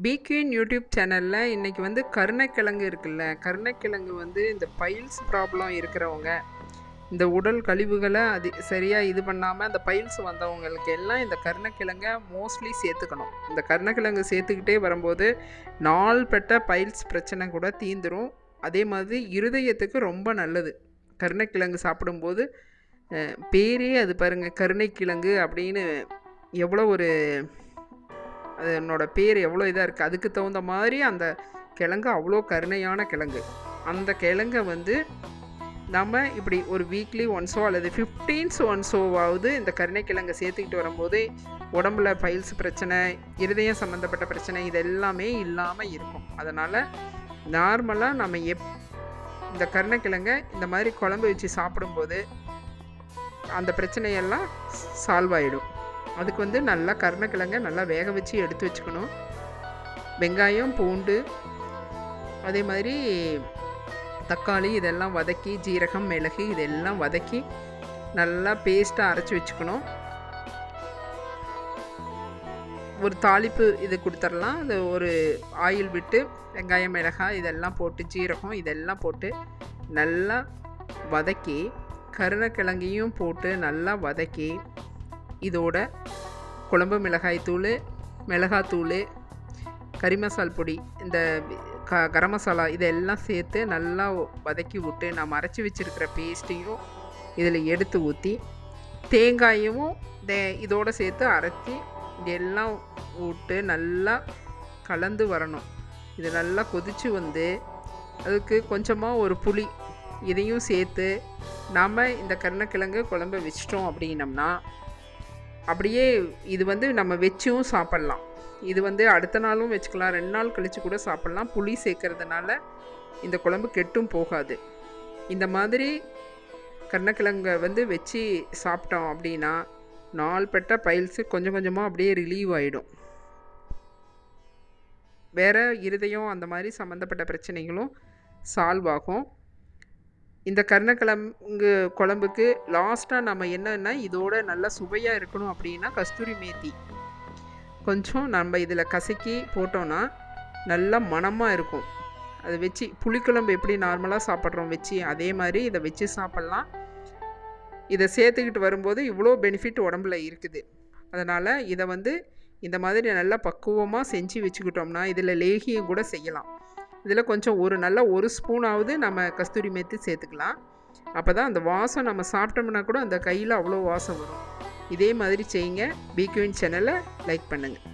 பிக்யூன் YouTube சேனலில் இன்றைக்கி வந்து கருணைக்கிழங்கு இருக்குல்ல, கருணைக்கிழங்கு வந்து இந்த பைல்ஸ் ப்ராப்ளம் இருக்கிறவங்க, இந்த உடல் கழிவுகளை சரியாக இது பண்ணாமல் அந்த பைல்ஸ் வந்தவங்களுக்கு எல்லாம் இந்த கருணைக்கிழங்கை மோஸ்ட்லி சேர்த்துக்கணும். இந்த கருணைக்கிழங்கு சேர்த்துக்கிட்டே வரும்போது நாள்பட்ட பைல்ஸ் பிரச்சனை கூட தீந்துடும். அதே மாதிரி இருதயத்துக்கு ரொம்ப நல்லது. கருணைக்கிழங்கு சாப்பிடும்போது பேரே அது பாருங்கள், கருணைக்கிழங்கு அப்படின்னு எவ்வளோ ஒரு அதனோட பேர் எவ்வளோ இதாக இருக்குது. அதுக்கு தகுந்த மாதிரி அந்த கிழங்கு அவ்வளோ கருணையான கிழங்கு. அந்த கிழங்கை வந்து நம்ம இப்படி ஒரு வீக்லி ஒன்ஸோ அல்லது 15 ஒன்ஸோவாவது இந்த கருணைக்கிழங்கை சேர்த்துக்கிட்டு வரும்போது உடம்புல பைல்ஸ் பிரச்சனை, இருதயம் சம்மந்தப்பட்ட பிரச்சனை இது எல்லாமே இல்லாமல் இருக்கும். அதனால் நார்மலாக நம்ம இந்த கருணைக்கிழங்கை இந்த மாதிரி குழம்பு வச்சு சாப்பிடும்போது அந்த பிரச்சனையெல்லாம் சால்வ் ஆகிடும். அதுக்கு வந்து நல்லா கருணைக்கிழங்கை நல்லா வேக வச்சு எடுத்து வச்சுக்கணும். வெங்காயம், பூண்டு, அதே மாதிரி தக்காளி இதெல்லாம் வதக்கி, ஜீரகம், மிளகு இதெல்லாம் வதக்கி நல்லா பேஸ்ட்டாக அரைச்சி வச்சுக்கணும். ஒரு தாளிப்பு இது கொடுத்துடலாம். அது ஒரு ஆயில் விட்டு வெங்காயம், மிளகாய் இதெல்லாம் போட்டு, ஜீரகம் இதெல்லாம் போட்டு நல்லா வதக்கி, கருணைக்கிழங்கையும் போட்டு நல்லா வதக்கி, இதோட குழம்பு மிளகாய்த்தூள், மிளகாத்தூள், கறி மசால் பொடி, இந்த கரம் மசாலா இதெல்லாம் சேர்த்து நல்லா வதக்கி விட்டு நம்ம அரைச்சி வச்சுருக்கிற பேஸ்ட்டையும் இதில் எடுத்து ஊற்றி, தேங்காயும் இதோடு சேர்த்து அரைச்சி இதெல்லாம் விட்டு நல்லா கலந்து வரணும். இது நல்லா கொதித்து வந்து அதுக்கு கொஞ்சமாக ஒரு புளி இதையும் சேர்த்து நாம் இந்த கருணைக்கிழங்கு குழம்பு வச்சிட்டோம் அப்படின்னம்னா அப்படியே இது வந்து நம்ம வச்சும் சாப்பிட்லாம். இது வந்து அடுத்த நாளும் வச்சுக்கலாம், 2 நாள் கழித்து கூட சாப்பிட்லாம். புளி சேர்க்கறதுனால இந்த குழம்பு கெட்டும் போகாது. இந்த மாதிரி கருணைக்கிழங்கை வந்து வச்சு சாப்பிட்டோம் அப்படின்னா நாள்பட்ட பைல்ஸு கொஞ்சம் கொஞ்சமாக அப்படியே ரிலீவ் ஆகிடும். வேறு இருதயம் அந்த மாதிரி சம்மந்தப்பட்ட பிரச்சனைகளும் சால்வ் ஆகும். இந்த கருணைக்கிழங்கு குழம்புக்கு லாஸ்ட்டாக நம்ம என்னென்னா இதோட நல்லா சுவையாக இருக்கணும் அப்படின்னா கஸ்தூரி மேத்தி கொஞ்சம் நம்ம இதில் கசக்கி போட்டோன்னா நல்லா மணமாக இருக்கும். அதை வச்சு புளிக்குழம்பு எப்படி நார்மலாக சாப்பிட்றோம் வச்சு, அதே மாதிரி இதை வச்சு சாப்பிட்லாம். இதை சேர்த்துக்கிட்டு வரும்போது இவ்வளோ பெனிஃபிட் உடம்புல இருக்குது. அதனால் இதை வந்து இந்த மாதிரி நல்லா பக்குவமாக செஞ்சு வச்சுக்கிட்டோம்னா இதில் லேகியம் கூட செய்யலாம். இதில் கொஞ்சம் ஒரு ஸ்பூனாவது நம்ம கஸ்தூரி மேத்தி சேர்த்துக்கலாம். அப்போ தான் அந்த வாசம் நம்ம சாப்பிட்டோம்னா கூட அந்த கையில் அவ்வளோ வாசம் வரும். இதே மாதிரி செய்யுங்க. பிக்யூன் சேனலை லைக் பண்ணுங்கள்.